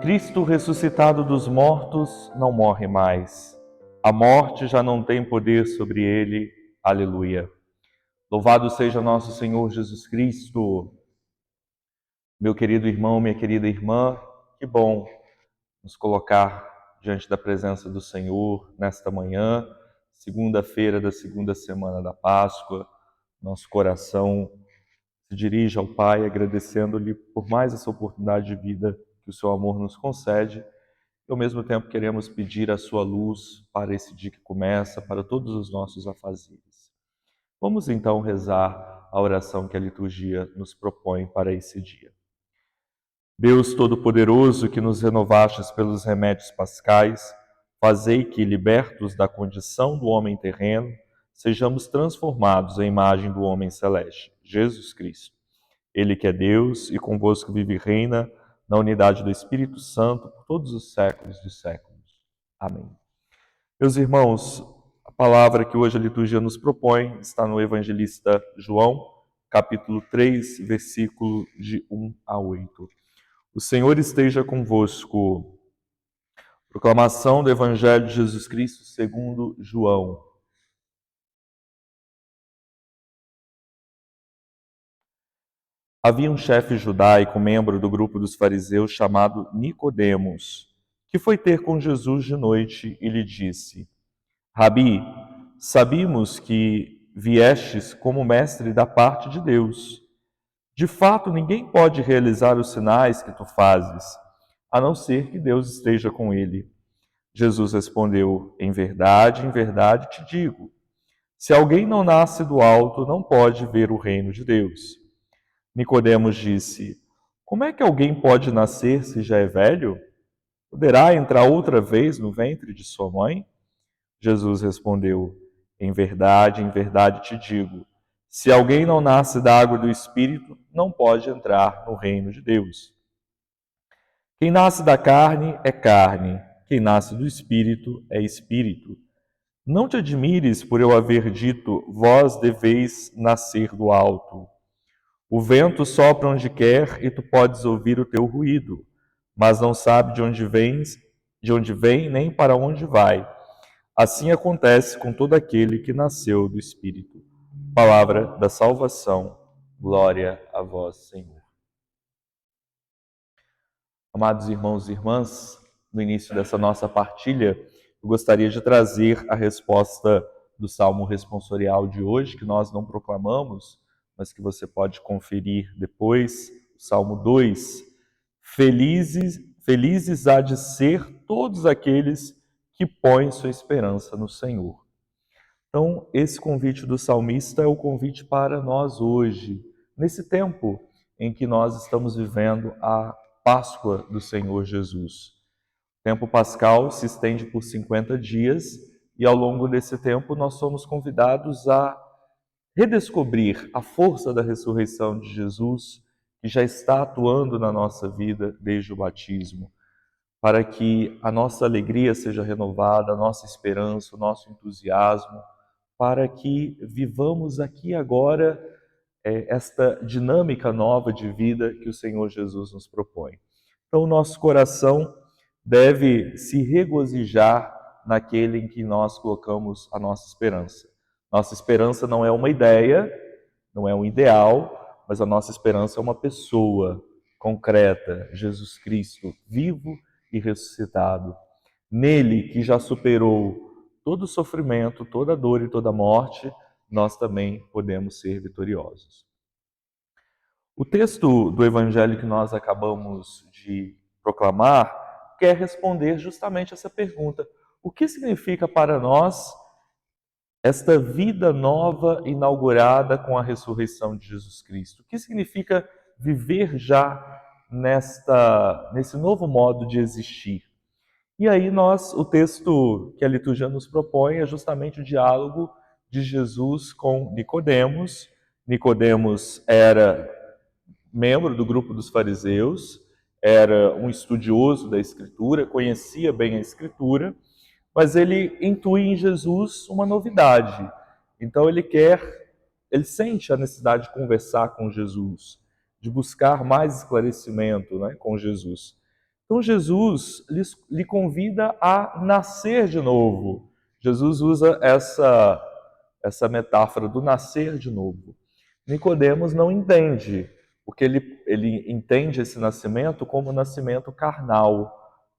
Cristo ressuscitado dos mortos não morre mais. A morte já não tem poder sobre ele. Aleluia. Louvado seja nosso Senhor Jesus Cristo. Meu querido irmão, minha querida irmã, que bom nos colocar diante da presença do Senhor nesta manhã, segunda-feira da segunda semana da Páscoa. Nosso coração se dirige ao Pai agradecendo-lhe por mais essa oportunidade de vida que o seu amor nos concede. E ao mesmo tempo queremos pedir a sua luz para esse dia que começa, para todos os nossos afazeres. Vamos então rezar a oração que a liturgia nos propõe para esse dia. Deus Todo-Poderoso, que nos renovastes pelos remédios pascais, fazei que, libertos da condição do homem terreno, sejamos transformados à imagem do homem celeste, Jesus Cristo. Ele que é Deus e convosco vive e reina na unidade do Espírito Santo por todos os séculos dos séculos. Amém. Meus irmãos, a palavra que hoje a liturgia nos propõe está no evangelista João, capítulo 3, versículo de 1 a 8. O Senhor esteja convosco. Proclamação do Evangelho de Jesus Cristo segundo João. Havia um chefe judaico, membro do grupo dos fariseus, chamado Nicodemos, que foi ter com Jesus de noite e lhe disse: Rabi, sabemos que viestes como mestre da parte de Deus. De fato, ninguém pode realizar os sinais que tu fazes, a não ser que Deus esteja com ele. Jesus respondeu: em verdade te digo, se alguém não nasce do alto, não pode ver o reino de Deus. Nicodemos disse: como é que alguém pode nascer se já é velho? Poderá entrar outra vez no ventre de sua mãe? Jesus respondeu: em verdade te digo, se alguém não nasce da água e do Espírito, não pode entrar no reino de Deus. Quem nasce da carne é carne, quem nasce do Espírito é Espírito. Não te admires por eu haver dito, vós deveis nascer do alto. O vento sopra onde quer e tu podes ouvir o teu ruído, mas não sabe de onde vem nem para onde vai. Assim acontece com todo aquele que nasceu do Espírito. Palavra da salvação. Glória a vós, Senhor. Amados irmãos e irmãs, no início dessa nossa partilha, eu gostaria de trazer a resposta do Salmo responsorial de hoje, que nós não proclamamos, mas que você pode conferir depois, o Salmo 2. Felizes há de ser todos aqueles que põem sua esperança no Senhor. Então, esse convite do salmista é o convite para nós hoje, nesse tempo em que nós estamos vivendo a Páscoa do Senhor Jesus. O tempo pascal se estende por 50 dias e ao longo desse tempo nós somos convidados a redescobrir a força da ressurreição de Jesus, que já está atuando na nossa vida desde o batismo, para que a nossa alegria seja renovada, a nossa esperança, o nosso entusiasmo, para que vivamos aqui agora esta dinâmica nova de vida que o Senhor Jesus nos propõe. Então, o nosso coração deve se regozijar naquele em que nós colocamos a nossa esperança. Nossa esperança não é uma ideia, não é um ideal, mas a nossa esperança é uma pessoa concreta, Jesus Cristo, vivo e ressuscitado. Nele, que já superou todo o sofrimento, toda a dor e toda a morte, nós também podemos ser vitoriosos. O texto do Evangelho que nós acabamos de proclamar quer responder justamente essa pergunta: o que significa para nós esta vida nova inaugurada com a ressurreição de Jesus Cristo? O que significa viver já nesse novo modo de existir? E aí o texto que a liturgia nos propõe é justamente o diálogo de Jesus com Nicodemos. Nicodemos era membro do grupo dos fariseus, era um estudioso da Escritura, conhecia bem a Escritura, mas ele intui em Jesus uma novidade. Então ele sente a necessidade de conversar com Jesus, de buscar mais esclarecimento, com Jesus. Então Jesus lhe convida a nascer de novo. Jesus usa essa metáfora do nascer de novo. Nicodemos não entende, porque ele entende esse nascimento como nascimento carnal,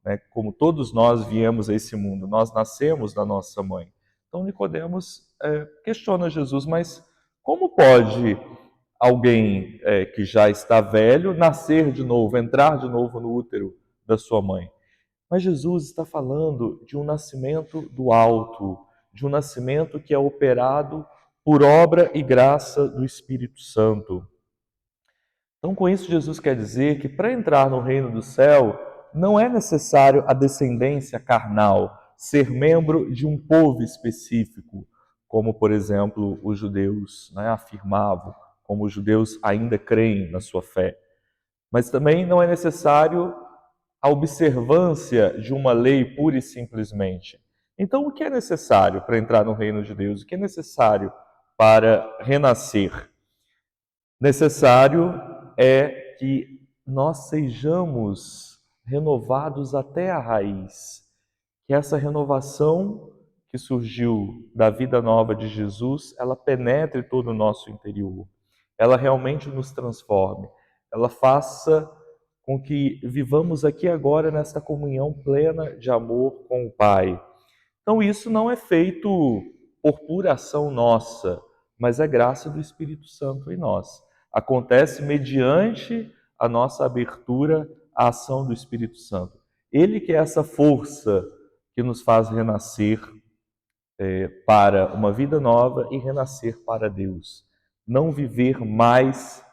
né? Como todos nós viemos a esse mundo, nós nascemos da nossa mãe. Então Nicodemos questiona Jesus, mas como pode alguém que já está velho nascer de novo, entrar de novo no útero da sua mãe? Mas Jesus está falando de um nascimento do alto, de um nascimento que é operado por obra e graça do Espírito Santo. Então, com isso, Jesus quer dizer que para entrar no reino do céu não é necessário a descendência carnal, ser membro de um povo específico, como, por exemplo, os judeus afirmavam, como os judeus ainda creem na sua fé. Mas também não é necessário a observância de uma lei pura e simplesmente. Então, o que é necessário para entrar no reino de Deus? O que é necessário para renascer? Necessário é que nós sejamos renovados até a raiz, que essa renovação que surgiu da vida nova de Jesus, ela penetre todo o nosso interior, ela realmente nos transforme, ela faça com que vivamos aqui agora nesta comunhão plena de amor com o Pai. Então isso não é feito por pura ação nossa, mas é graça do Espírito Santo em nós. Acontece mediante a nossa abertura à ação do Espírito Santo. Ele que é essa força que nos faz renascer para uma vida nova e renascer para Deus. Não viver mais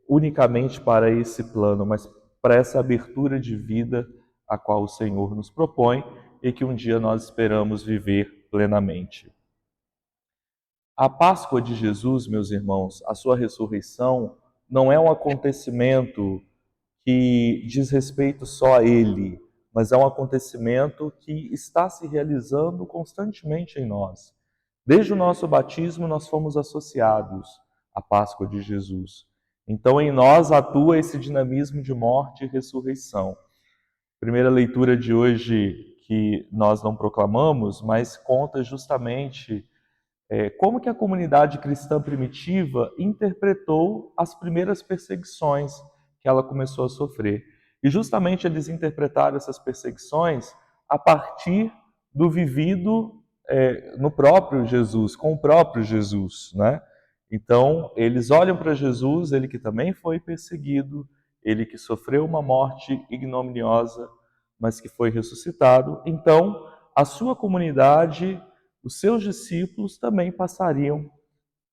unicamente para esse plano, mas para essa abertura de vida a qual o Senhor nos propõe e que um dia nós esperamos viver plenamente. A Páscoa de Jesus, meus irmãos, a sua ressurreição, não é um acontecimento que diz respeito só a Ele, mas é um acontecimento que está se realizando constantemente em nós. Desde o nosso batismo, nós fomos associados à Páscoa de Jesus. Então, em nós atua esse dinamismo de morte e ressurreição. Primeira leitura de hoje que nós não proclamamos, mas conta justamente como que a comunidade cristã primitiva interpretou as primeiras perseguições que ela começou a sofrer. E justamente eles interpretaram essas perseguições a partir do vivido no próprio Jesus, com o próprio Jesus, né? Então, eles olham para Jesus, ele que também foi perseguido, ele que sofreu uma morte ignominiosa, mas que foi ressuscitado. Então, a sua comunidade, os seus discípulos também passariam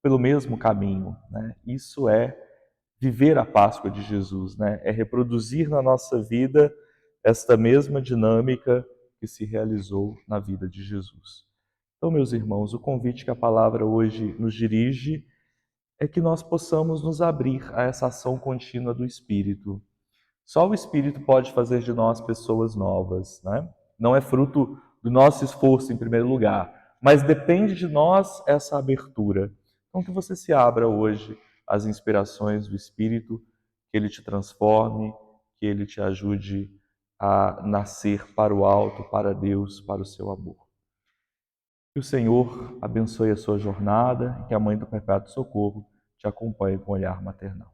pelo mesmo caminho, né? Isso é viver a Páscoa de Jesus, né? É reproduzir na nossa vida esta mesma dinâmica que se realizou na vida de Jesus. Então, meus irmãos, o convite que a palavra hoje nos dirige é que nós possamos nos abrir a essa ação contínua do Espírito. Só o Espírito pode fazer de nós pessoas novas, né? Não é fruto do nosso esforço em primeiro lugar, mas depende de nós essa abertura. Então que você se abra hoje às inspirações do Espírito, que ele te transforme, que ele te ajude a nascer para o alto, para Deus, para o seu amor. Que o Senhor abençoe a sua jornada e que a Mãe do Perpétuo Socorro te acompanhe com o olhar maternal.